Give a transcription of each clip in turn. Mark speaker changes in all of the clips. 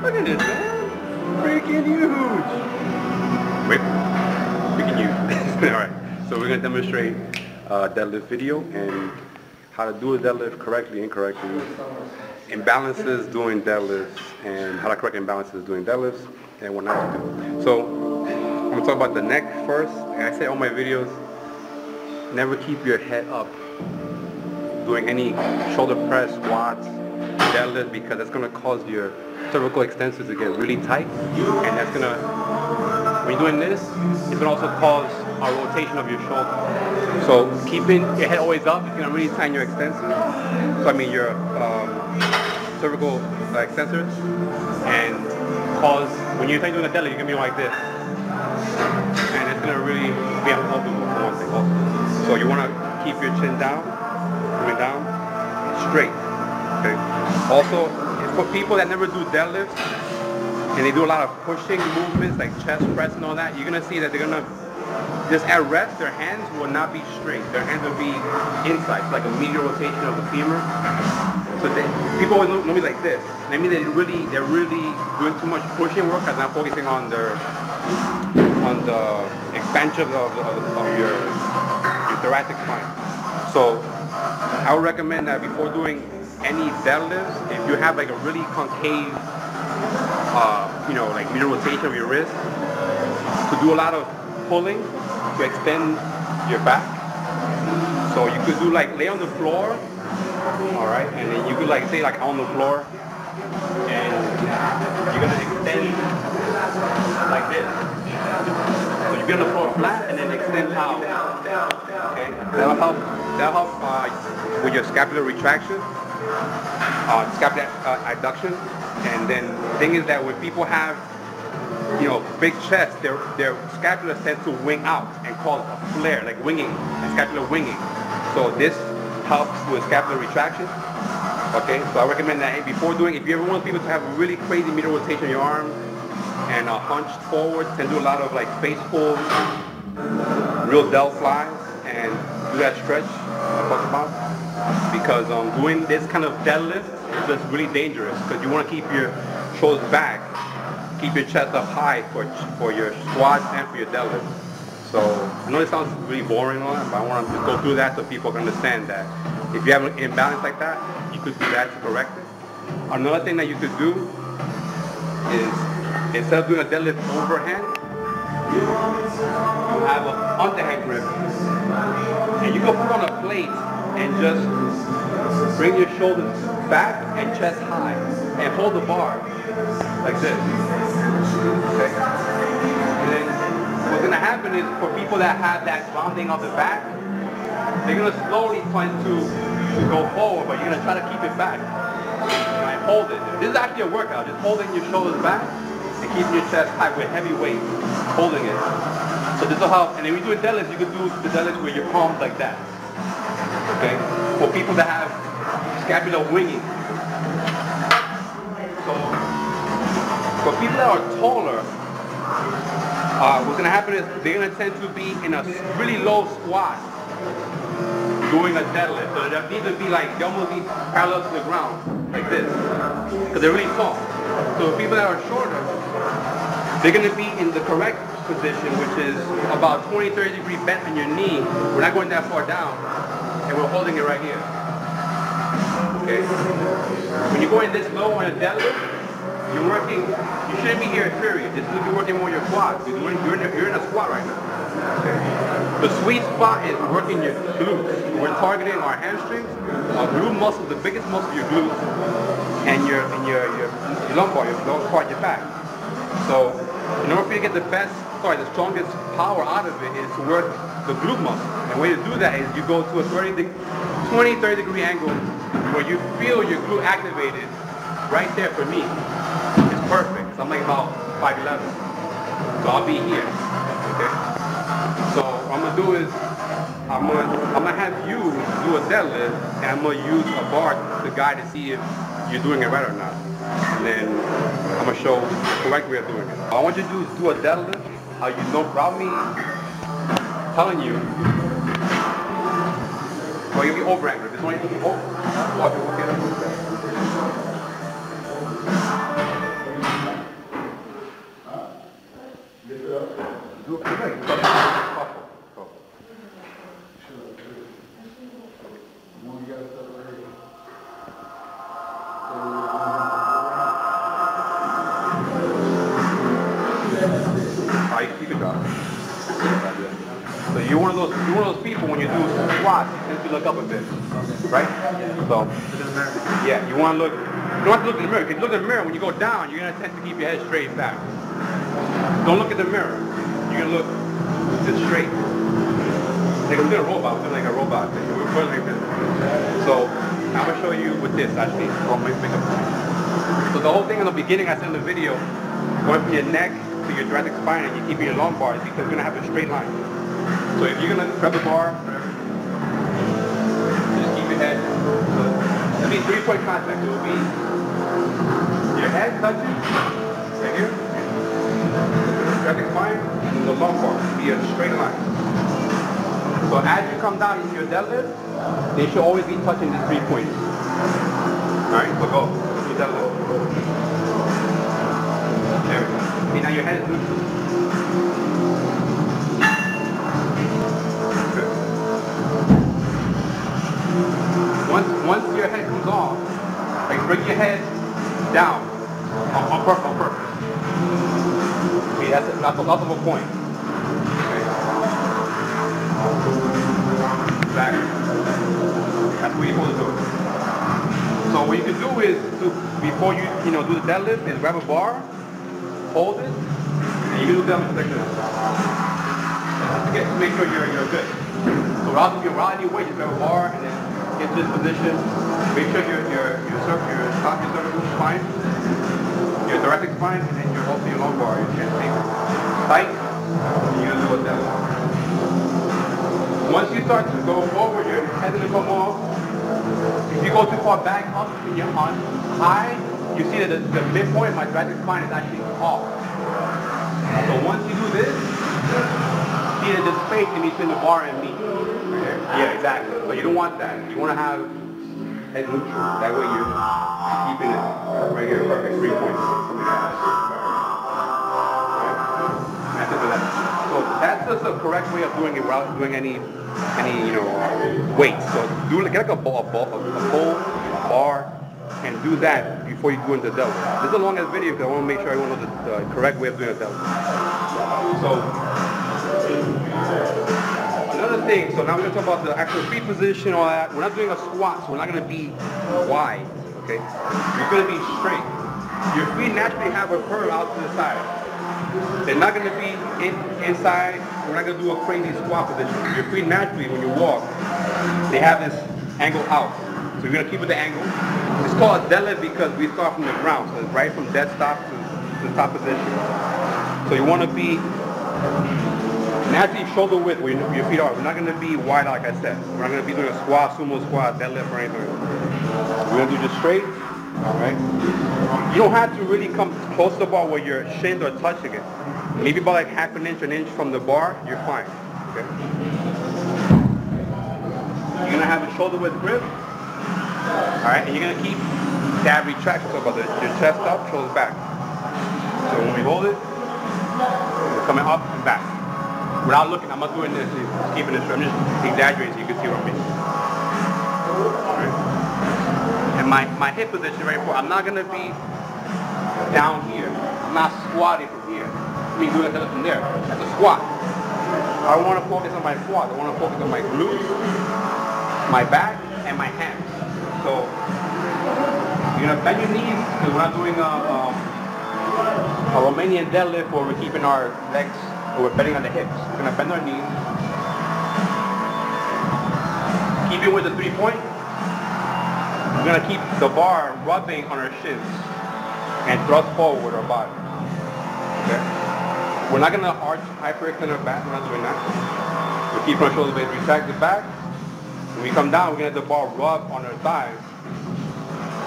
Speaker 1: Look at this, man. Freaking huge. Wait, freaking huge. Alright, so we're going to demonstrate deadlift video and how to do a deadlift correctly, incorrectly, imbalances doing deadlifts, and how to correct imbalances doing deadlifts, and what not to do. So, I'm going to talk about the neck first. Like I say in all my videos, never keep your head up doing any shoulder press, squats, deadlift, because that's going to cause your cervical extensors to get really tight, and that's going to, when you're doing this, it's going to also cause a rotation of your shoulder. So keeping your head always up is going to really tighten your extensors, so I mean your cervical extensors, and cause, when you're doing a deadlift, you're going to be like this, and it's going to really be uncomfortable for one thing also. So you want to keep your chin down, going down, straight. Okay. Also, for people that never do deadlifts and they do a lot of pushing movements like chest press and all that, you're gonna see that they're gonna just at rest, their hands will not be straight. Their hands will be inside, like a medial rotation of the femur. So people always know me like this. And I mean they're really doing too much pushing work because I'm focusing on the expansion of your thoracic spine. So I would recommend that before doing any deadlifts, if you have like a really concave, like medial rotation of your wrist, to do a lot of pulling to extend your back. So you could do like lay on the floor, all right, and then you could like say like on the floor, and you're gonna extend like this. So you be on the floor flat and then extend out. Okay, that'll help with your scapular retraction. Scapular adduction, and then the thing is that when people have, big chest, their scapula tends to wing out and cause a flare, like winging, and scapular winging. So this helps with scapular retraction. Okay, so I recommend that before doing, if you ever want people to have a really crazy medial rotation in your arms and hunched forward, and do a lot of like face pulls, real del flies, and do that stretch I talked about. Because doing this kind of deadlift is just really dangerous because you want to keep your shoulders back, keep your chest up high for your squats and for your deadlift. So I know it sounds really boring on it, but I want to go through that so people can understand that if you have an imbalance like that, you could do that to correct it. Another thing that you could do is, instead of doing a deadlift overhand, you have an underhand grip, and you can put on a plate and just bring your shoulders back and chest high and hold the bar like this. Okay? And then what's going to happen is for people that have that rounding of the back, they're going to slowly tend to go forward, but you're going to try to keep it back. And hold it. This is actually a workout, just holding your shoulders back and keeping your chest high with heavy weight, holding it. So this will help. And then when you do a deadlift, you can do the deadlift with your palms like that. Okay? For people that have scapular winging. So, for people that are taller, what's going to happen is they're going to tend to be in a really low squat doing a deadlift. So they need to be like, they almost be parallel to the ground, like this, because they're really tall. So people that are shorter, they're going to be in the correct position, which is about 20-30 degree bent on your knee. We're not going that far down. And we're holding it right here. Okay? When you're going this low on a deadlift, you're working, you shouldn't be here, period. This is you're working more your quads. You're in a squat right now. Okay? The sweet spot is working your glutes. We're targeting our hamstrings, our glute muscles, the biggest muscle, your glutes, and your lumbar, your lower part of your back. So, in order for you to get the strongest power out of it is to work the glute muscle. And the way to do that is you go to a 20-30 degree angle where you feel your glute activated. Right there for me, it's perfect. So I'm like about 5'11". So I'll be here. Okay. So what I'm gonna do is I'm gonna have you do a deadlift, and I'm gonna use a bar to guide to see if you're doing it right or not. And then I'm gonna show the correct way of doing it. All I want you to do a deadlift. How you know without me telling you. Well, you'll be over-anchored. This one, okay. you're one of those people when you do squats, you tend to look up a bit, right? So, yeah, you want to look. You don't have to look in the mirror. If you look in the mirror, when you go down, you're gonna tend to keep your head straight back. Don't look at the mirror. You're gonna look just straight. Like I'm doing a robot. I'm doing like a robot thing. We're putting like this. So I'm gonna show you with this actually. So the whole thing in the beginning, I said in the video, going from your neck to your thoracic spine, and you keep your lumbar is because you're gonna have a straight line. So if you're gonna grab the bar, just keep your head. So it'll be 3-point contact. It will be your head touching right here, thoracic spine, and the lumbar will be a straight line. So as you come down into your deadlift, they should always be touching these 3 points. Alright, so go. Do deadlift. There we go. Okay, now your head is neutral. Good. Once your head comes off, like bring your head down on purpose. Okay, that's the ultimate point. Back. That's what you're supposed to do. So what you can do is, before you do the deadlift, is grab a bar, hold it, and you can do deadlift like this. To make sure you're good. So without any weight, just grab a bar and then get to this position. Make sure your cervical spine, your thoracic spine, and then also your lumbar, your chin stay tight. And you're gonna do a deadlift. Once you start to go forward, your head's going to come off. If you go too far back up and you're on high, you see that the midpoint of my thoracic spine is actually off. So once you do this, see that there's space in between the bar and me. Right here? Yeah, exactly. So you don't want that. You want to have head neutral. That way you're keeping it right here, perfect. 3 points. That's it for that. So that's just the correct way of doing it without doing any weights. So get like a bar, and do that before you go into the deadlift. This is the longest video because I want to make sure everyone knows the correct way of doing a deadlift. So another thing. So now we're going to talk about the actual feet position, all that. We're not doing a squat, so we're not going to be wide. Okay, you're going to be straight. Your feet naturally have a curve out to the side. They're not going to be inside. We're not going to do a crazy squat position. Your feet naturally, when you walk, they have this angle out. So you're going to keep it the angle. It's called a deadlift because we start from the ground. So it's right from dead stop to the top position. So you want to be naturally shoulder width where your feet are. We're not going to be wide like I said. We're not going to be doing a squat, sumo squat, deadlift or anything. We're going to do just straight. Alright? You don't have to really come close to the bar where your shins are touching it. Maybe about like half an inch, an inch from the bar, you're fine. Okay? You're going to have a shoulder width grip. Alright? And you're going to keep that retraction. So about your chest up, shoulders back. So when we hold it, we're coming up and back. Without looking, I'm not doing this, just keeping it straight. I'm just exaggerating so you can see what I mean. Alright? And my hip position is very important. I'm not going to be down here. I'm not squatting from here. I mean, doing it from there. That's a squat. I want to focus on my quads. I want to focus on my glutes, my back, and my hands. So you're going to bend your knees because we're not doing a Romanian deadlift where we're keeping our legs, or we're bending on the hips. We're going to bend our knees. Keep it with the 3 point. We're going to keep the bar rubbing on our shins and thrust forward with our body. Okay? We're not going to arch, hyperextend our back. We're not doing that. We're keeping our shoulders blades retracted back. When we come down, we're going to let the bar rub on our thighs.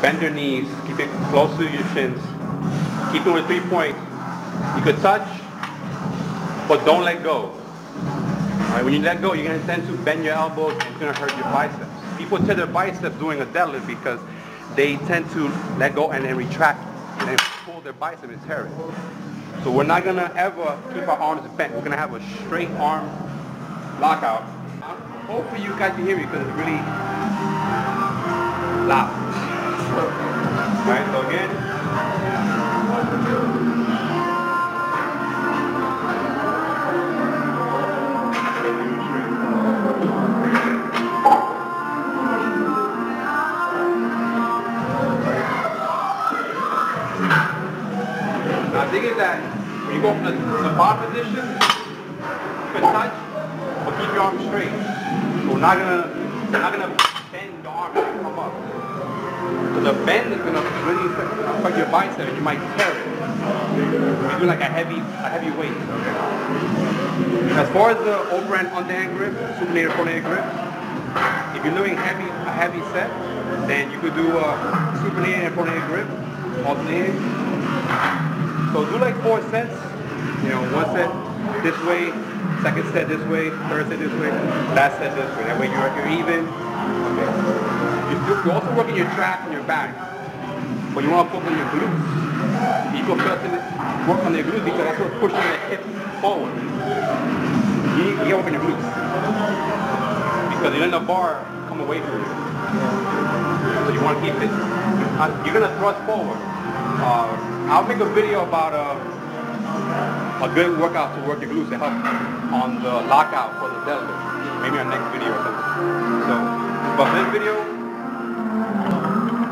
Speaker 1: Bend your knees. Keep it close to your shins. Keep it with 3 point. You could touch, but don't let go. All right? When you let go, you're going to tend to bend your elbows and it's going to hurt your biceps. People tear their biceps doing a deadlift because they tend to let go and then retract and then pull their bicep and tear it. So we're not going to ever keep our arms bent. We're going to have a straight arm lockout. Hopefully you guys can hear me because it's really loud. Alright, so again. thing is that when you go from the bottom position, you can touch, but keep your arms straight. So we're not gonna bend the arm and come up. So the bend is gonna really affect your bicep and you might tear it. You do like a heavy weight. Okay? As far as the over and underhand grip, supinated pronated grip, if you're doing a heavy set, then you could do a supinated and pronated grip, alternating. So do like 4 sets. You know, 1 set this way, 2nd set this way, 3rd set this way, last set this way. That way you're even. Okay. You're also working your traps and your back, but you want to focus on your glutes. People work on their glutes because that's what's pushing the hip forward. You need to work on your glutes because you let the bar come away from you. So you want to keep it. You're gonna thrust forward. I'll make a video about a good workout to work your glutes to help on the lockout for the deadlift. Maybe our next video or something. So, but this video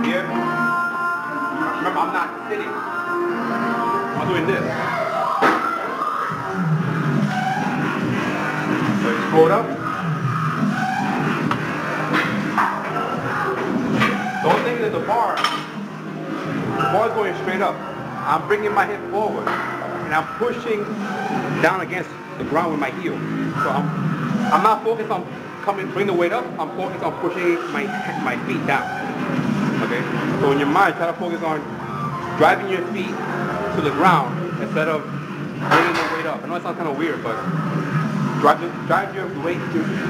Speaker 1: here, remember I'm not sitting. I'm doing this. So you scroll it up. The only thing is the bar is going straight up. I'm bringing my hip forward and I'm pushing down against the ground with my heel. So I'm not focused on bring the weight up. I'm focused on pushing my feet down. Okay? So in your mind, try to focus on driving your feet to the ground instead of bringing the weight up. I know it sounds kind of weird, but drive your weight,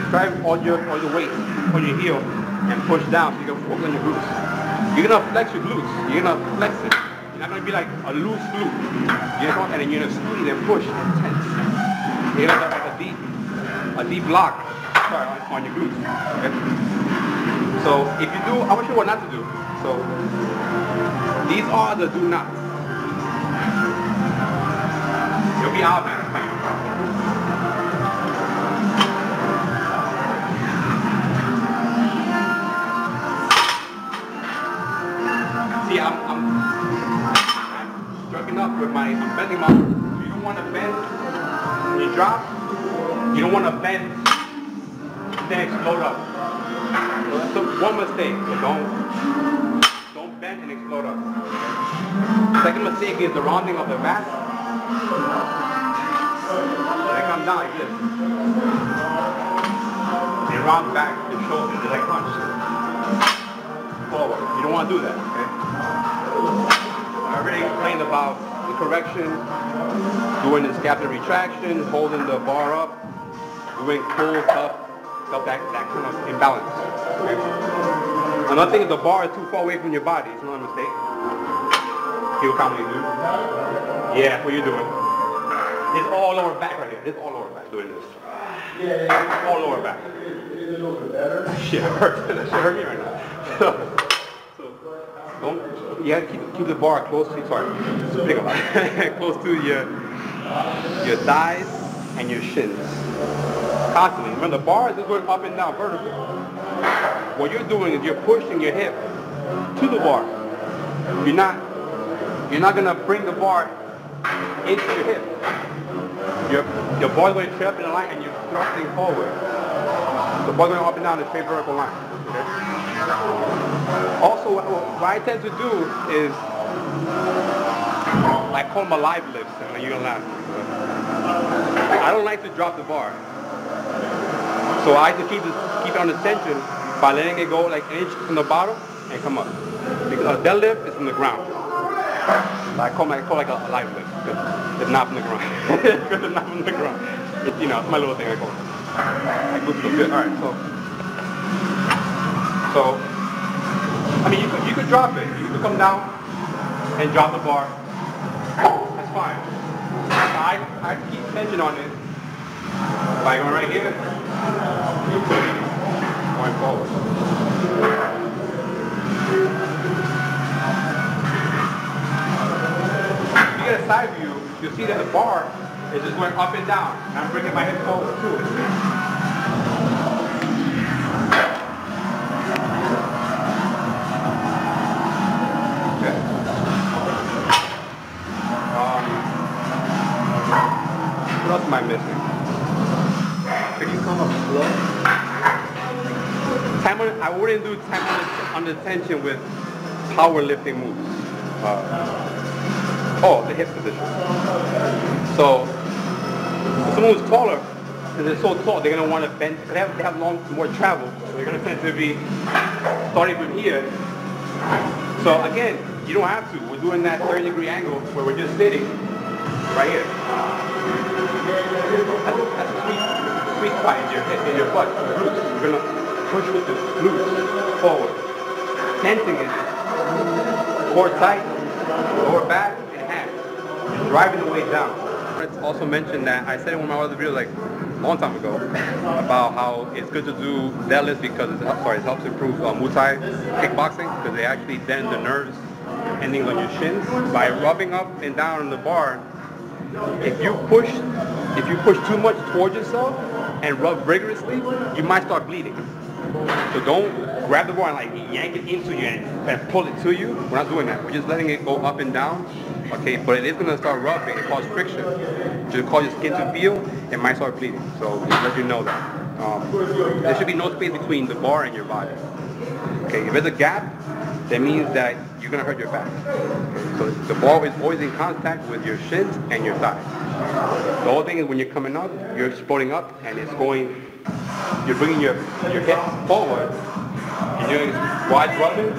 Speaker 1: drive all your weight on your heel and push down so you can focus on your glutes. You're gonna flex your glutes. You're gonna flex it. You're not gonna be like a loose glute. And then you're gonna squeeze and push intense. You're gonna have like a deep lock on your glutes. Okay? So if you do, I want you what not to do. So these are the do nots. You'll be out there. See, I'm jerking up with I'm bending my arm. You don't want to bend when you drop. You don't want to bend, then explode up. So that's one mistake. So don't bend and explode up. Second mistake is the rounding of the mat. They come down like this. They round back the shoulders. They like punch. Forward. You don't want to do that. Okay? I already explained about the correction, doing the scapular retraction, holding the bar up, doing pull up, that kind of imbalance. Okay? Another thing is the bar is too far away from your body. It's another mistake. Heel commonly do. Yeah, that's what you're doing. It's all lower back right here. It's all lower back doing this. Yeah. All lower back. Is it a little bit better? That shit hurts. That shit hurt me right now. So you have to keep the bar close to, close to your thighs and your shins. Constantly. Remember, the bar is just going up and down vertically. What you're doing is you're pushing your hip to the bar. You're not gonna bring the bar into your hip. Your bar's going straight up in the line and you're thrusting forward. The bar's going up and down the straight vertical line. Okay? Also, what I tend to do is I call them a live lift, and you're gonna laugh. I don't like to drop the bar. So I just keep it on the tension by letting it go like an inch from the bottom and come up. Because a deadlift is from the ground. So I call like a live lift because it's not from the ground. Because it's not from the ground. It's, it's my little thing I call it. I go to the good. Alright, so I mean you could drop it. You could come down and drop the bar. That's fine. I keep tension on it by going right here, going forward. If you get a side view, you'll see that the bar is just going up and down. And I'm bringing my hip forward too. I wouldn't do time under tension with powerlifting moves. The hip position. So if someone who's taller, because they're so tall, they're gonna want to bend. They have more travel. So they're gonna tend to be starting from here. So again, you don't have to. We're doing that 30-degree angle where we're just sitting right here. That's a sweet spot in your butt, the glutes. You're gonna push with the glutes forward. Tensing it. Core tight, lower back, and hands. Driving the weight down. It's also mentioned that I said in one of my other videos like a long time ago about how it's good to do deadlifts because it helps improve Muay Thai kickboxing because they actually bend the nerves ending on your shins by rubbing up and down on the bar. If you push too much towards yourself and rub rigorously, you might start bleeding. So don't grab the bar and like yank it into you and pull it to you. We're not doing that. We're just letting it go up and down. Okay, but it is going to start rubbing. It causes friction. Just cause your skin to feel. It might start bleeding. So just let you know that. There should be no space between the bar and your body. Okay, if there's a gap, that means that you're going to hurt your back. Okay, so the bar is always in contact with your shins and your thighs. The whole thing is when you're coming up, you're exploding up and it's going, you're bringing your hips forward and you're wide rubbing.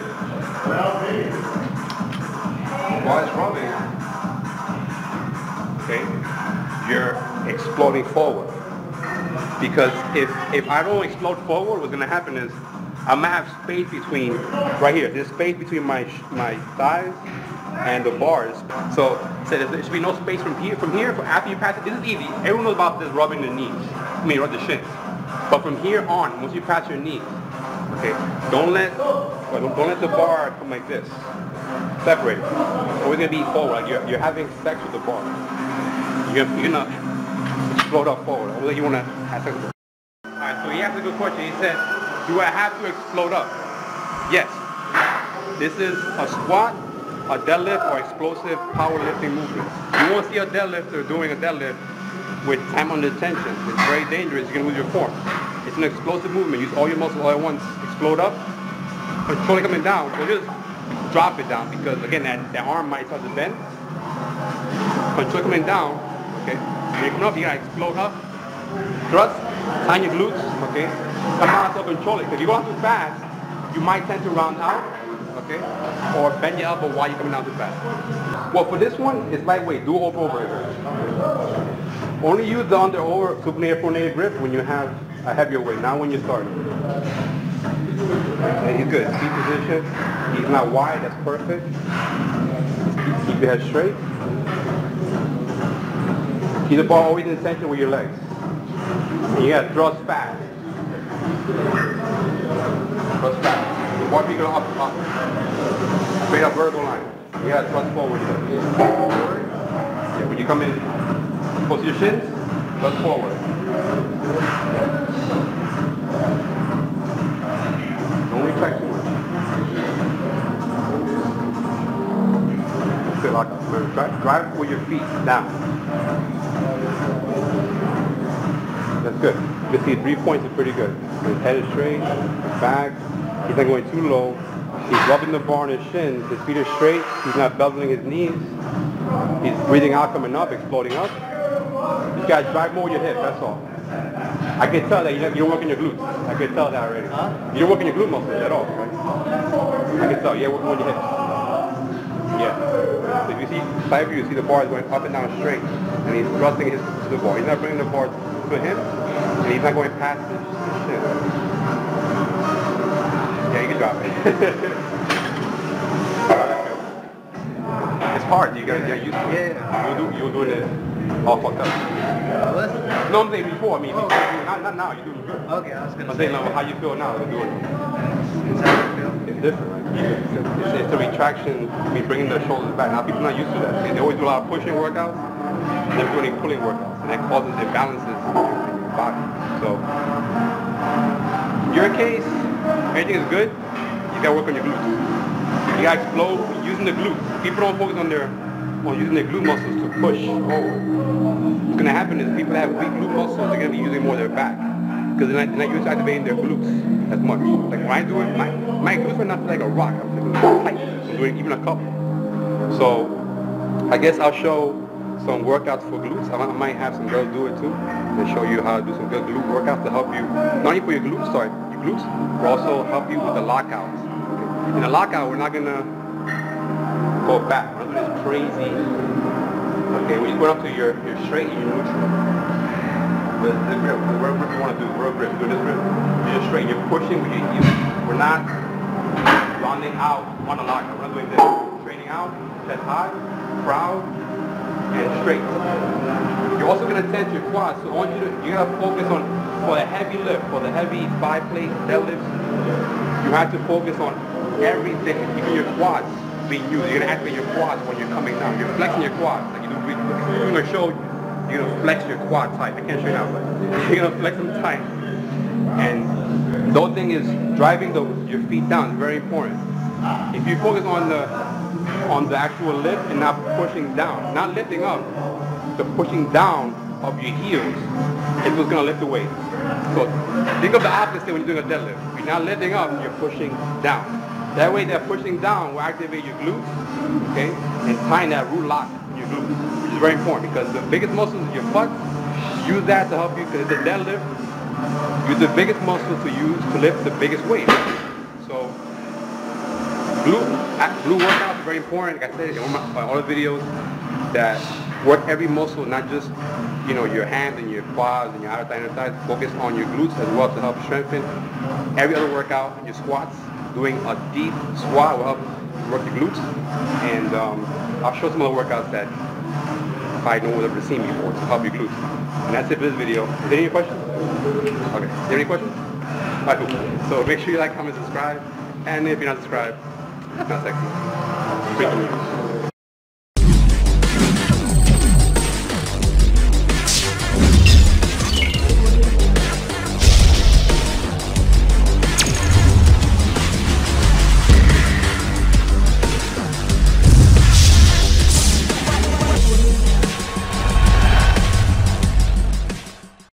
Speaker 1: While it's rubbing, okay, you're exploding forward. Because if I don't explode forward, what's gonna happen is I'm gonna have space between, right here, there's space between my thighs and the bars. So there should be no space from here. After you pass it, this is easy. Everyone knows about this rubbing the knees. Rub the shins. But from here on, once you pass your knees, okay, don't let the bar come like this. Separate it. Always gonna be forward. Like you're having sex with the bar. You're gonna explode up forward. Always you wanna have sex with the bar. Alright, so he asked a good question. He said, do I have to explode up? Yes. This is a squat, a deadlift, or explosive powerlifting movement. You won't see a deadlifter doing a deadlift with time under tension. It's very dangerous. You're gonna lose your form. It's an explosive movement. Use all your muscles all at once. Explode up. Control it coming down. So just drop it down because again that arm might start to bend. Control it coming down. Okay. When you come up, you gotta explode up. Thrust. Tighten your glutes. Okay. Come down to control it. Because if you go out too fast, you might tend to round out. Okay. Or bend your elbow while you're coming down too fast. Well, for this one, it's lightweight. Do over. Only use the under over supinated pronated grip when you have a heavier weight, not when you're starting. And he's good. Seat position. He's not wide. That's perfect. Keep your head straight. Keep the ball always in tension with your legs. And you gotta thrust fast. Thrust fast. The ball be going up. Straight up vertical line. You gotta thrust forward. Yeah, when you come in close to your shins, thrust forward. Don't retract too much. Good, like drive with your feet down. That's good. You can see 3 points is pretty good. His head is straight, back. He's not going too low. He's rubbing the bar on his shins. His feet are straight. He's not beveling his knees. He's breathing out, coming up, exploding up. You gotta drive more with your hips, that's all. I can tell that you don't work in your glutes. I can tell that already. Huh? You don't work in your glute muscles at all, right? I can tell. Yeah, working on your hips. Yeah. So if you see side view, you see the bar is going up and down straight, and he's thrusting to the bar. He's not bringing the bar to him, and he's not going past his shin. Yeah, you can drop it. It's hard. You gotta get used to it. Yeah. You're doing it all fucked up. No, I'm saying before. I mean, not now. You're doing good.
Speaker 2: Okay, I was gonna
Speaker 1: I'm saying how you feel now. You're doing it. It's different, right? It's the retraction. I mean, bringing the shoulders back. Now people are not used to that. They always do a lot of pushing workouts. They're doing any pulling workouts, and that causes imbalances in your body. So, in your case, everything is good. You gotta work on your glutes. You gotta explode using the glutes. People don't focus on using their glute muscles to push forward. What's gonna happen is people that have weak glute muscles, they're gonna be using more of their back. because they're not used to activating their glutes as much. Like when I do it, my glutes are not like a rock. I'm tight. I'm doing even a couple. So I guess I'll show some workouts for glutes. I might have some girls do it too, and show you how to do some good glute workouts to help you, not only for your glutes, but also help you with the lockouts. Okay. In the lockout, we're not gonna go back. We're gonna do this crazy. Okay, when you go up to your straight and your neutral. With the grip, whatever grip you want to do, real grip, do this grip. You're just straight. You're pushing with your heels. We're not rounding out on the lockout. We're not doing this. Straightening out, chest high, proud, and straight. You're also going to tense your quads, so I want you gotta focus on, for the heavy lift, for the heavy 5-plate deadlifts, you have to focus on everything, even your quads being used. You're going to activate your quads when you're coming down. You're flexing your quads. Like you're doing a show, you're going to flex your quad tight. I can't show you now, but you're going to flex them tight. And the whole thing is driving your feet down is very important. If you focus on the actual lift and not pushing down, not lifting up, the pushing down of your heels is what's going to lift the weight. So think of the opposite when you're doing a deadlift. You're not lifting up, you're pushing down. That way that pushing down will activate your glutes, okay, and tying that root lock in your glutes, which is very important because the biggest muscles is your butt. Use that to help you, because it's a deadlift. Use the biggest muscle to use to lift the biggest weight. So glute workouts are very important. Like I said in one of my other videos, that work every muscle, not just your hands and your quads and your outer thighs. Focus on your glutes as well to help strengthen every other workout. Your squats, doing a deep squat will help work your glutes. And I'll show some other workouts that I know would have seen before to help your glutes. And that's it for this video. Is there any questions? Okay. Is there any questions? Alright, cool. So make sure you like, comment, subscribe. And if you're not subscribed, it's not sexy. Breaking news.